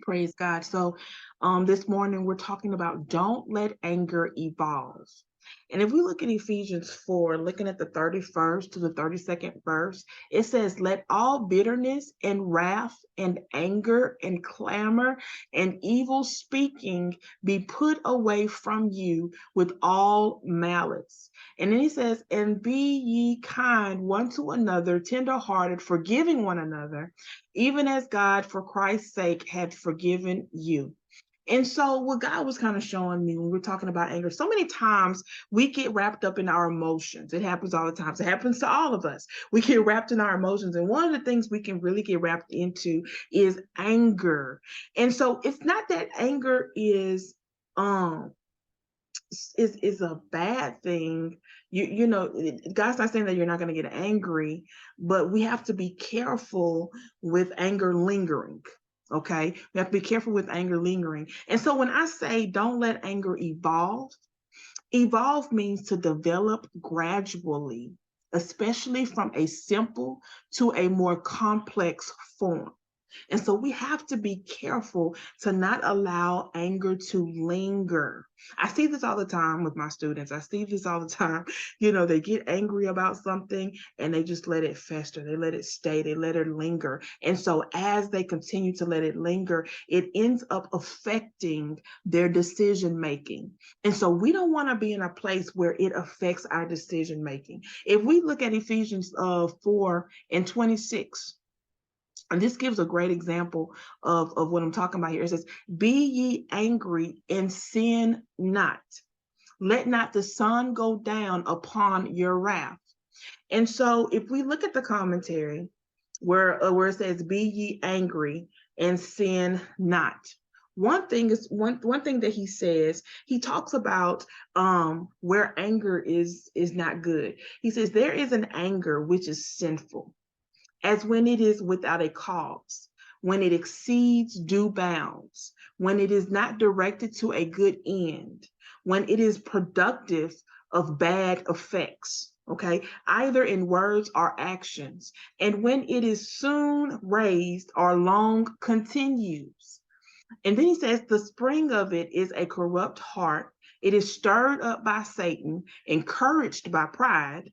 Praise God. So this morning we're talking about don't let anger evolve. And if we look at Ephesians 4, looking at the 31st to the 32nd verse, it says, let all bitterness and wrath and anger and clamor and evil speaking be put away from you with all malice. And then he says, and be ye kind one to another, tenderhearted, forgiving one another, even as God, for Christ's sake, had forgiven you. And so, what God was kind of showing me when we're talking about anger, so many times we get wrapped up in our emotions. It happens all the time. It happens to all of us. We get wrapped in our emotions. And one of the things we can really get wrapped into is anger. And so, it's not that anger um is a bad thing. God's not saying that you're not going to get angry, but we have to be careful with anger lingering. Okay, we have to be careful with anger lingering. And so when I say don't let anger evolve, evolve means to develop gradually, especially from a simple to a more complex form. And so we have to be careful to not allow anger to linger. I see this all the time with my students. I see this all the time. They get angry about something and they just let it fester. They let it stay. They let it linger. And so as they continue to let it linger, it ends up affecting their decision making. And so we don't want to be in a place where it affects our decision making. If we look at Ephesians 4 and 26, and this gives a great example of what I'm talking about here. It says, be ye angry and sin not. Let not the sun go down upon your wrath. And so if we look at the commentary where it says, be ye angry and sin not. One thing that he says, he talks about where anger is not good. He says there is an anger which is sinful, as when it is without a cause, when it exceeds due bounds, when it is not directed to a good end, when it is productive of bad effects, okay, either in words or actions, and when it is soon raised or long continues. And then he says, the spring of it is a corrupt heart. It is stirred up by Satan, encouraged by pride,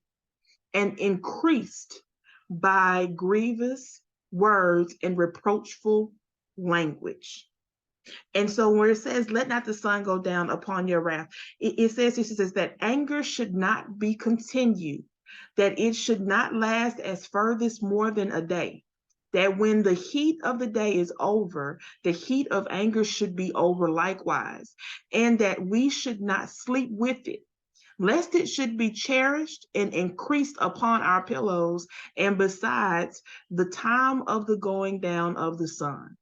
and increased by grievous words and reproachful language. And so where it says, let not the sun go down upon your wrath, it says that anger should not be continued, that it should not last as furthest more than a day, that when the heat of the day is over, the heat of anger should be over likewise, and that we should not sleep with it, lest it should be cherished and increased upon our pillows. And besides, the time of the going down of the sun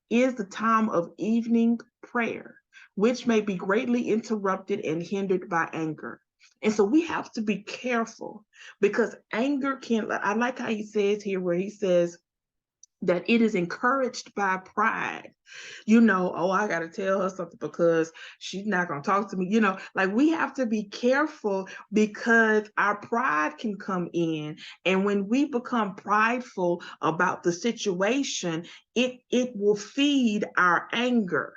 is the time of evening prayer, which may be greatly interrupted and hindered by anger. And so we have to be careful, because anger I like how he says here, where he says that it is encouraged by pride. Oh, I got to tell her something because she's not going to talk to me. Like, we have to be careful, because our pride can come in. And when we become prideful about the situation, it will feed our anger.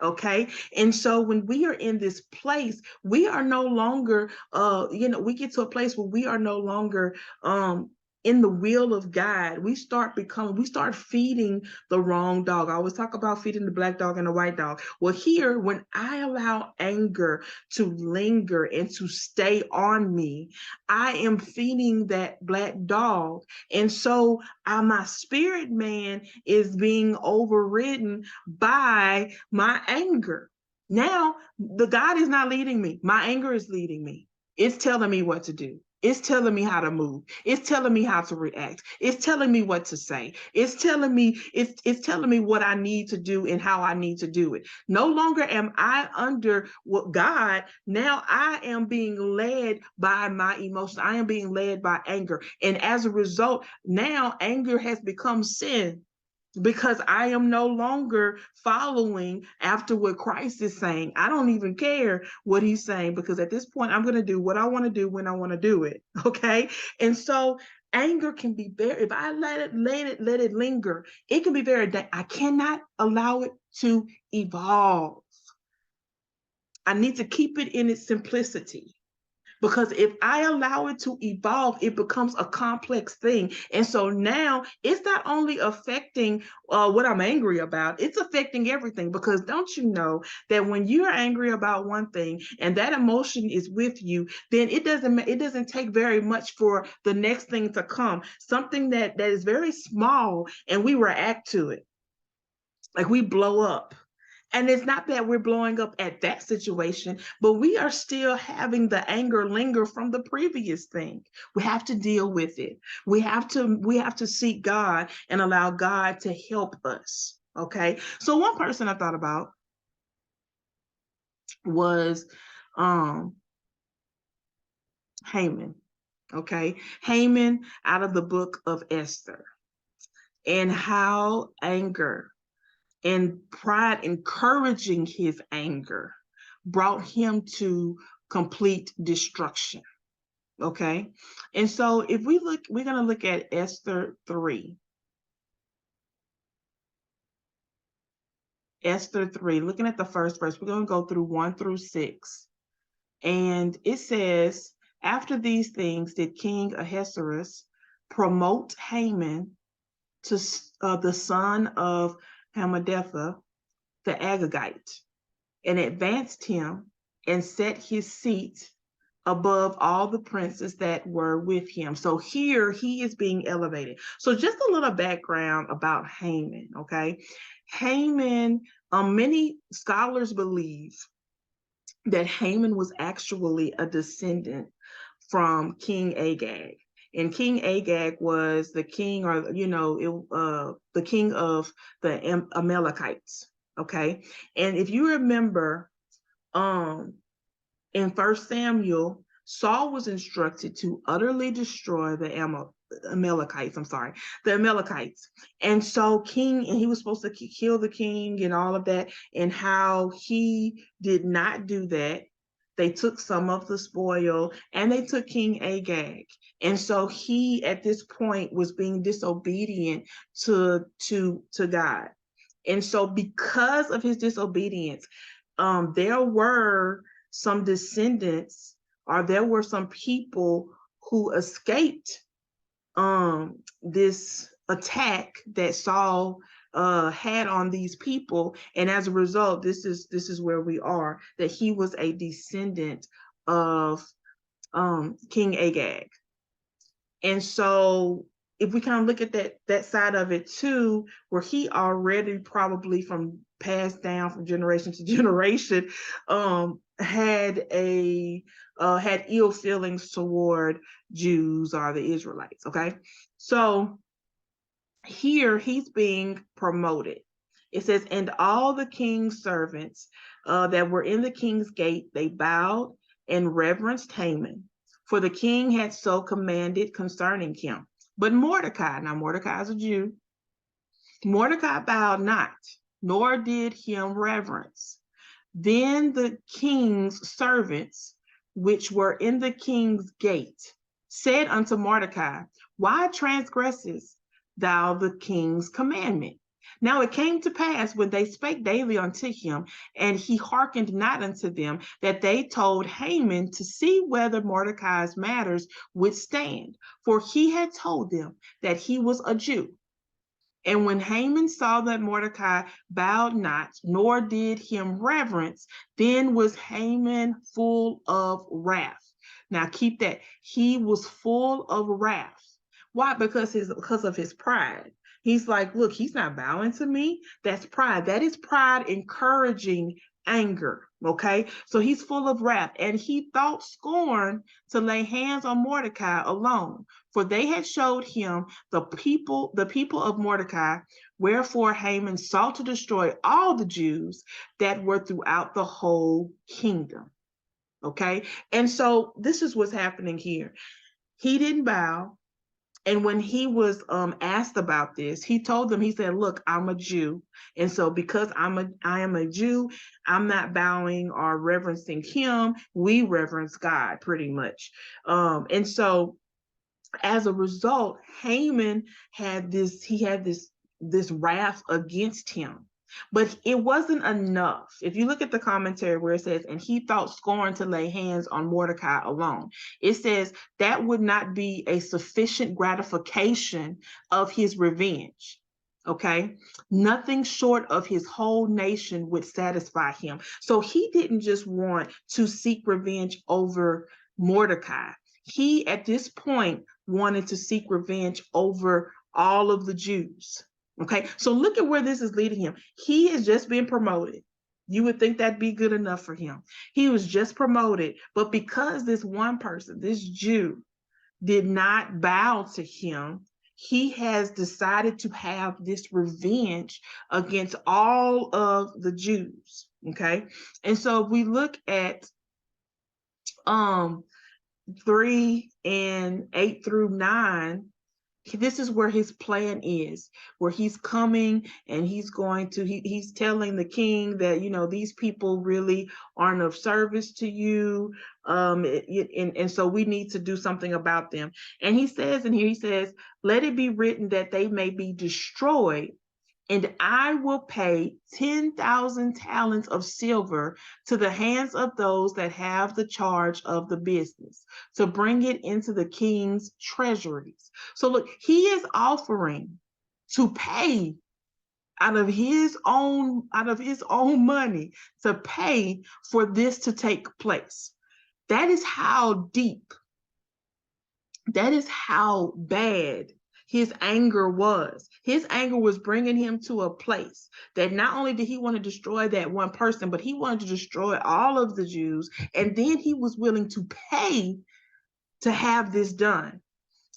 Okay. And so when we are in this place, we are no longer, we get to a place where we are no longer, in the will of God. We start feeding the wrong dog. I always talk about feeding the black dog and the white dog. Well, here, when I allow anger to linger and to stay on me, I am feeding that black dog. And so my spirit man is being overridden by my anger. Now, the God is not leading me. My anger is leading me. It's telling me what to do. It's telling me how to move. It's telling me how to react. It's telling me what to say. It's telling me what I need to do and how I need to do it. No longer am I under what God. Now I am being led by my emotions. I am being led by anger. And as a result, now anger has become sin, because I am no longer following after what Christ is saying. I don't even care what he's saying, because at this point, I'm going to do what I want to do when I want to do it. Okay. And so Anger can be very, if I let it linger, it can be very, I cannot allow it to evolve. I need to keep it in its simplicity. Because if I allow it to evolve, it becomes a complex thing. And so now it's not only affecting what I'm angry about, it's affecting everything. Because don't you know that when you're angry about one thing and that emotion is with you, then it doesn't take very much for the next thing to come. Something that is very small and we react to it. Like we blow up. And it's not that we're blowing up at that situation, but we are still having the anger linger from the previous thing. We have to deal with it. We have to seek God and allow God to help us. Okay. So one person I thought about was Haman. Okay. Haman out of the book of Esther, and how anger and pride encouraging his anger brought him to complete destruction. Okay. And so if we look, we're going to look at Esther 3. Esther 3, looking at the first verse, we're going to go through 1 through 6. And it says, after these things did King Ahasuerus promote Haman to the son of Hammedatha, the Agagite, and advanced him and set his seat above all the princes that were with him. So here he is being elevated. So just a little background about Haman, okay? Haman, many scholars believe that Haman was actually a descendant from King Agag. And King Agag was the king, or the king of the Amalekites. Okay, and if you remember, in 1 Samuel, Saul was instructed to utterly destroy the Amalekites. The Amalekites. And so and he was supposed to kill the king and all of that, and how he did not do that. They took some of the spoil and they took King Agag. And so he, at this point, was being disobedient to God. And so because of his disobedience, there were some descendants, or there were some people who escaped this attack that Saul had on these people. And as a result, this is where we are, that he was a descendant of King Agag. And so if we kind of look at that side of it too, where he already probably from passed down from generation to generation, had ill feelings toward Jews or the Israelites. Okay, so here he's being promoted. It says, and all the king's servants that were in the king's gate, they bowed and reverenced Haman, for the king had so commanded concerning him. But Mordecai, now Mordecai is a Jew, Mordecai bowed not, nor did him reverence. Then the king's servants, which were in the king's gate, said unto Mordecai, why transgresses thou the king's commandment? Now it came to pass, when they spake daily unto him, and he hearkened not unto them, that they told Haman to see whether Mordecai's matters would stand, for he had told them that he was a Jew. And when Haman saw that Mordecai bowed not, nor did him reverence, then was Haman full of wrath. Now keep that. He was full of wrath. Why? Because of his pride. He's like, look, he's not bowing to me. That's pride. That is pride encouraging anger. Okay, so he's full of wrath, and he thought scorn to lay hands on Mordecai alone, for they had showed him the people of Mordecai. Wherefore Haman sought to destroy all the Jews that were throughout the whole kingdom. Okay, and so this is what's happening here. He didn't bow. And when he was asked about this, he told them, he said, look, I'm a Jew. And so because I am a Jew, I'm not bowing or reverencing him. We reverence God pretty much. And so as a result, Haman had this wrath against him. But it wasn't enough. If you look at the commentary where it says, and he thought scorn to lay hands on Mordecai alone, it says that would not be a sufficient gratification of his revenge. Okay, nothing short of his whole nation would satisfy him. So he didn't just want to seek revenge over Mordecai. He, at this point, wanted to seek revenge over all of the Jews. Okay, so look at where this is leading him. He has just been promoted. You would think that'd be good enough for him. He was just promoted, but because this one person, this Jew, did not bow to him, he has decided to have this revenge against all of the Jews. Okay, and so if we look at 3 and 8 through 9, this is where his plan is, where he's coming and he's going to, he's telling the king that, these people really aren't of service to you. And so we need to do something about them. And he says in here, he says, let it be written that they may be destroyed, and I will pay 10,000 talents of silver to the hands of those that have the charge of the business, to bring it into the king's treasuries. So look, he is offering to pay out of his own money, to pay for this to take place. That is how deep, that is how bad his anger was. His anger was bringing him to a place that not only did he want to destroy that one person, but he wanted to destroy all of the Jews. And then he was willing to pay to have this done.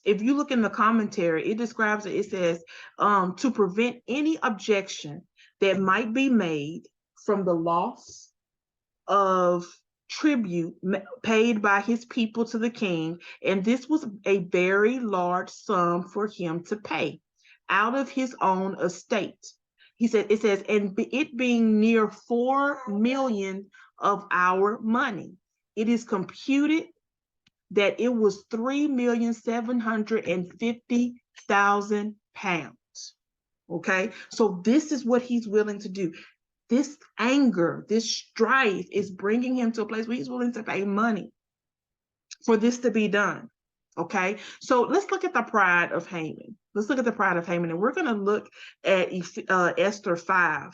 If you look in the commentary, it describes it, it says, to prevent any objection that might be made from the loss of tribute paid by his people to the king, and this was a very large sum for him to pay out of his own estate. He said, it says, and it being near 4 million of our money, it is computed that it was 3,750,000 pounds. Okay, so this is what he's willing to do. This anger, this strife is bringing him to a place where he's willing to pay money for this to be done. Okay, so let's look at the pride of Haman. Let's look at the pride of Haman, and we're going to look at Esther 5.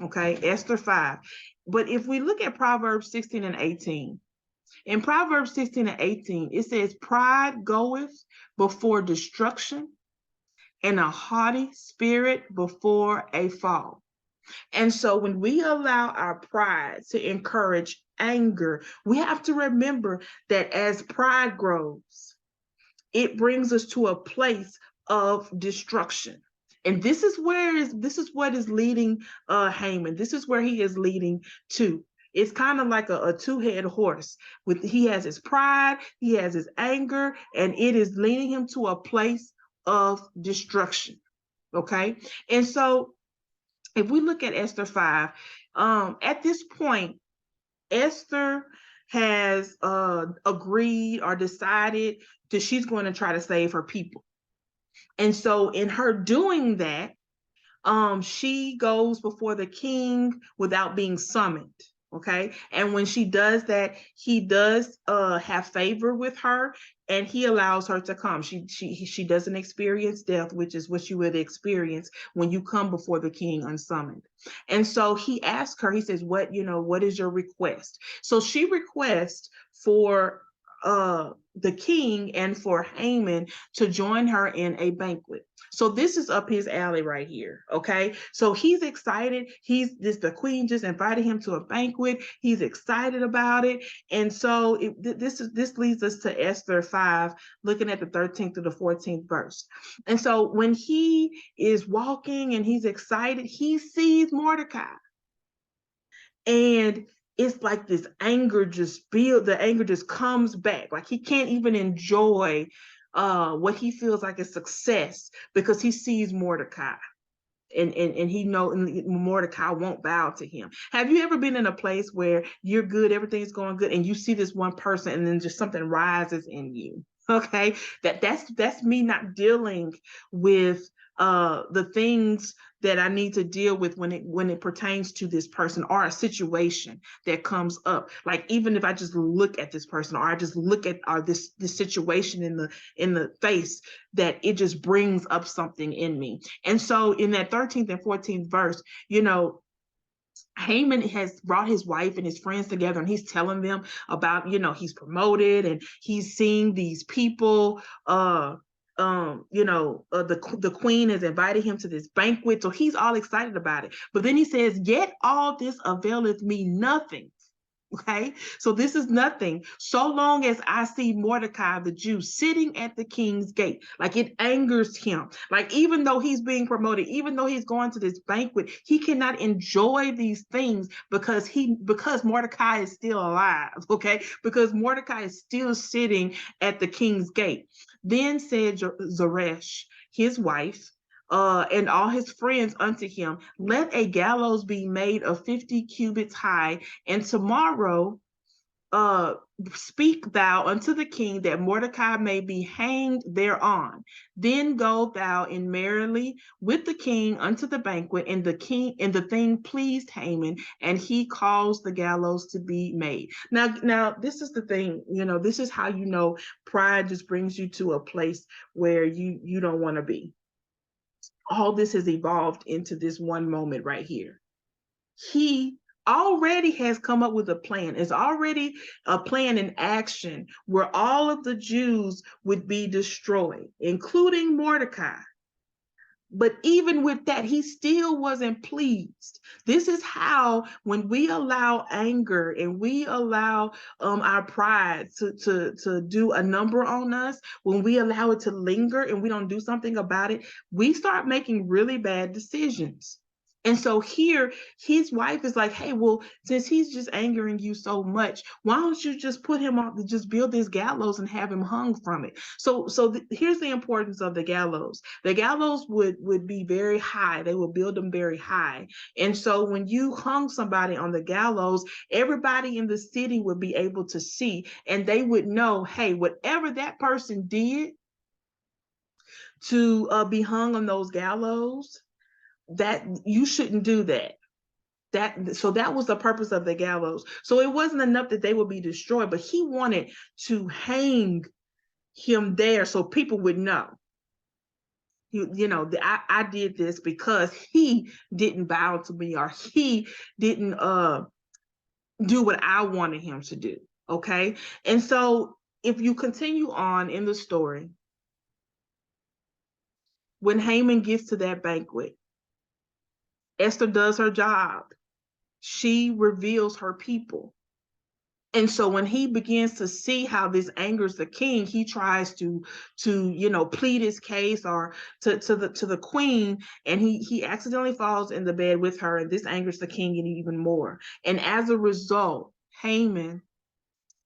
Okay, Esther 5. But if we look at Proverbs 16 and 18, in Proverbs 16 and 18, it says, pride goeth before destruction, and a haughty spirit before a fall. And so when we allow our pride to encourage anger, we have to remember that as pride grows, it brings us to a place of destruction. And this is what is leading Haman. This is where he is leading to. It's kind of like a two-headed horse. He has his pride, he has his anger, and it is leading him to a place of destruction. Okay, and so if we look at Esther 5, at this point, Esther has agreed or decided that she's going to try to save her people. And so in her doing that, she goes before the king without being summoned. Okay, and when she does that, he does have favor with her, and he allows her to come. She doesn't experience death, which is what you would experience when you come before the king unsummoned. And so he asks her, he says, what is your request? So she requests for the king and for Haman to join her in a banquet. So this is up his alley right here. Okay, so he's excited. The queen just invited him to a banquet. He's excited about it. And so this leads us to Esther 5, looking at the 13th to the 14th verse. And so when he is walking and he's excited, he sees Mordecai. And it's like this anger the anger just comes back. Like he can't even enjoy what he feels like is success, because he sees Mordecai, and he knows Mordecai won't bow to him. Have you ever been in a place where you're good, everything's going good, and you see this one person, and then just something rises in you? Okay, that's me not dealing with the things that I need to deal with when it pertains to this person or a situation that comes up. Like even if I just look at this person or I just look at this situation in the face, that it just brings up something in me. And so in that 13th and 14th verse, Haman has brought his wife and his friends together, and he's telling them about, he's promoted and he's seeing these people. The queen has invited him to this banquet, so he's all excited about it. But then he says, "Yet all this availeth me nothing." Okay, so this is nothing so long as I see Mordecai the Jew sitting at the king's gate. Like it angers him. Like even though he's being promoted, even though he's going to this banquet, he cannot enjoy these things because Mordecai is still alive. Okay, because Mordecai is still sitting at the king's gate. Then said Zeresh, his wife, and all his friends unto him, "Let a gallows be made of 50 cubits high, and tomorrow speak thou unto the king that Mordecai may be hanged thereon. Then go thou in merrily with the king unto the banquet, and the thing pleased Haman, and he caused the gallows to be made." Now this is the thing, this is how pride just brings you to a place where you don't want to be. All this has evolved into this one moment right here. He already has come up with a plan. It's already a plan in action where all of the Jews would be destroyed, including Mordecai. But even with that, he still wasn't pleased. This is how, when we allow anger and we allow our pride to do a number on us, when we allow it to linger and we don't do something about it, we start making really bad decisions. And so here, his wife is like, "Hey, well, since he's just angering you so much, why don't you just put him on, just build this gallows and have him hung from it?" So here's the importance of the gallows. The gallows would be very high. They would build them very high. And so when you hung somebody on the gallows, everybody in the city would be able to see, and they would know, hey, whatever that person did to be hung on those gallows, that you shouldn't do that. So that was the purpose of the gallows. So it wasn't enough that they would be destroyed, but he wanted to hang him there so people would know. I did this because he didn't bow to me, or he didn't do what I wanted him to do. Okay. And so if you continue on in the story, when Haman gets to that banquet, Esther does her job. She reveals her people. And so when he begins to see how this angers the king, he tries to plead his case or to the queen, and he accidentally falls in the bed with her, and this angers the king even more. And as a result, Haman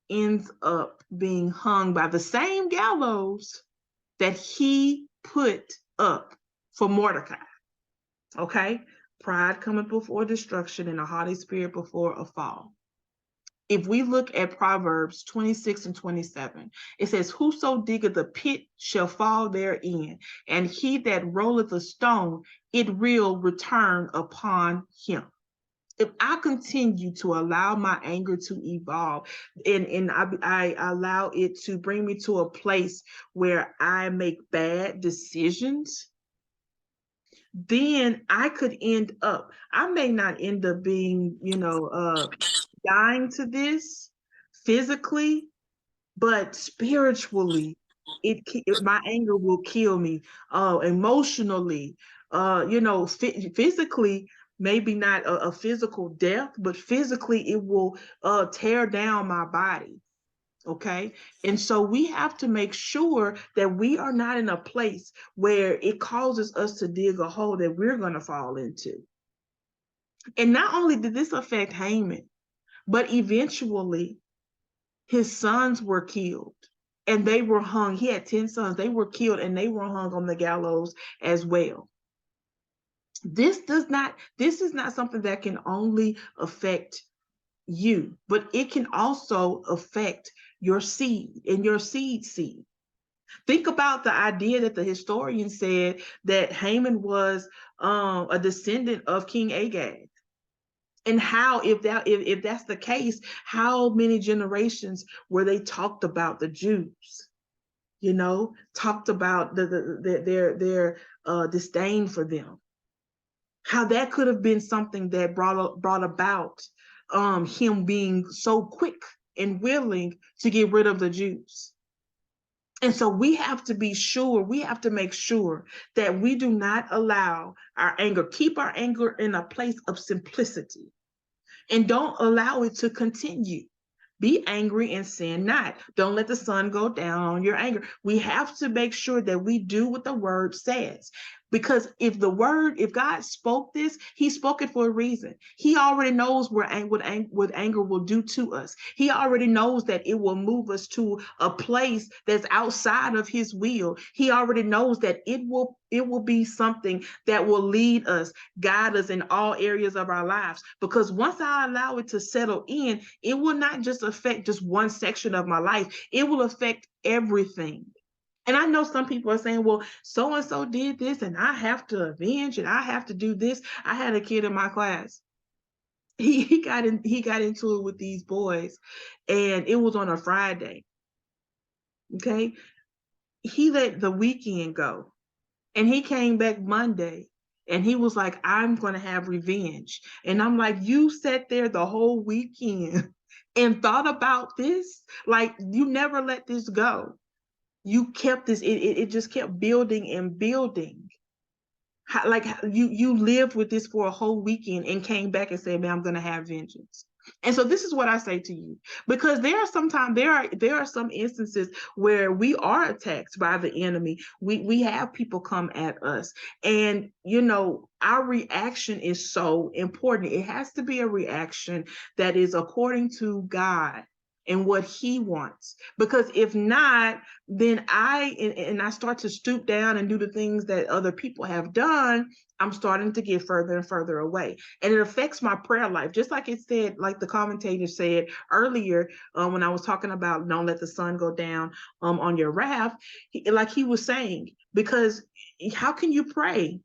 ends up being hung by the same gallows that he put up for Mordecai. Okay? Pride cometh before destruction, and a haughty spirit before a fall. If we look at Proverbs 26 and 27, it says, "Whoso diggeth a pit shall fall therein, and he that rolleth a stone, it will return upon him." If I continue to allow my anger to evolve, and I allow it to bring me to a place where I make bad decisions, then I could end up, I may not end up being, dying to this physically, but spiritually, my anger will kill me. Emotionally, physically, maybe not a physical death, but physically it will tear down my body. Okay. And so we have to make sure that we are not in a place where it causes us to dig a hole that we're going to fall into. And not only did this affect Haman, but eventually his sons were killed and they were hung. He had 10 sons. They were killed and they were hung on the gallows as well. This is not something that can only affect you, but it can also affect your seed and your seed. Think about the idea that the historian said that Haman was a descendant of King Agag. And how, if that's the case, how many generations were they talked about the Jews? Talked about their disdain for them. How that could have been something that brought about him being so quick and willing to get rid of the Jews. And so we have to make sure that we do not allow our anger, keep our anger in a place of simplicity, and don't allow it to continue. Be angry and sin not. Don't let the sun go down on your anger. We have to make sure that we do what the word says. Because if God spoke this, he spoke it for a reason. He already knows what anger will do to us. He already knows that it will move us to a place that's outside of his will. He already knows that it will be something that will lead us, guide us in all areas of our lives. Because once I allow it to settle in, it will not just affect just one section of my life. It will affect everything. And I know some people are saying, well, so-and-so did this and I have to avenge and I have to do this. I had a kid in my class. He got into it with these boys, and it was on a Friday. Okay. He let the weekend go, and he came back Monday, and he was like, I'm going to have revenge. And I'm like, you sat there the whole weekend and thought about this? Like, you never let this go. You kept this, it just kept building and building. Like you lived with this for a whole weekend and came back and said, man, I'm going to have vengeance. And so this is what I say to you, because there are some instances where we are attacked by the enemy. We have people come at us, and our reaction is so important. It has to be a reaction that is according to God and what he wants. Because if not, then I start to stoop down and do the things that other people have done, I'm starting to get further and further away. And it affects my prayer life. Just like it said, like the commentator said earlier, when I was talking about don't let the sun go down on your wrath, like he was saying, because how can you pray?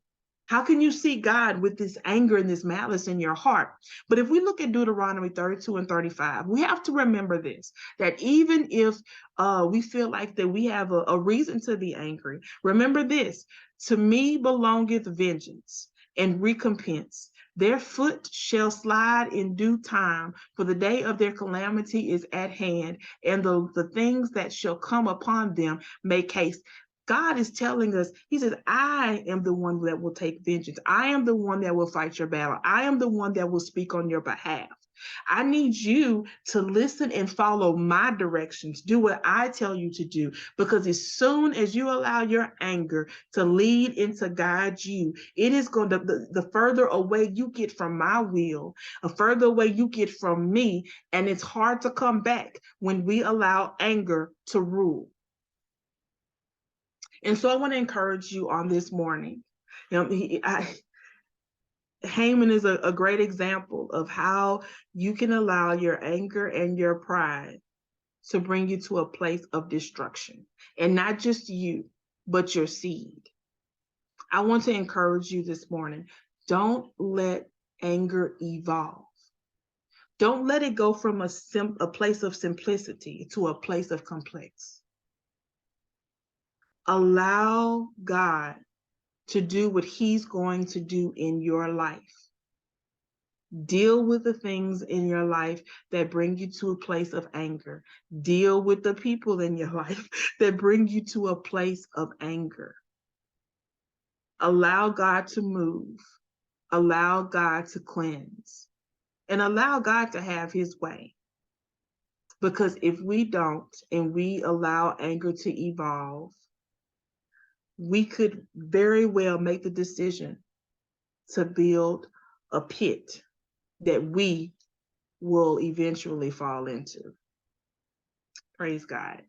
How can you see God with this anger and this malice in your heart? But if we look at Deuteronomy 32 and 35, we have to remember this, that even if we feel like that we have a reason to be angry, remember this: to me belongeth vengeance and recompense. Their foot shall slide in due time, for the day of their calamity is at hand, and the things that shall come upon them make haste. God is telling us, he says, I am the one that will take vengeance. I am the one that will fight your battle. I am the one that will speak on your behalf. I need you to listen and follow my directions. Do what I tell you to do, because as soon as you allow your anger to lead and to guide you, it is going to, the further away you get from my will, the further away you get from me, and it's hard to come back when we allow anger to rule. And so I want to encourage you on this morning. Haman is a great example of how you can allow your anger and your pride to bring you to a place of destruction. And not just you, but your seed. I want to encourage you this morning. Don't let anger evolve. Don't let it go from a place of simplicity to a place of complex. Allow God to do what he's going to do in your life. Deal with the things in your life that bring you to a place of anger. Deal with the people in your life that bring you to a place of anger. Allow God to move. Allow God to cleanse. And allow God to have his way. Because if we don't, and we allow anger to evolve, we could very well make the decision to build a pit that we will eventually fall into. Praise God.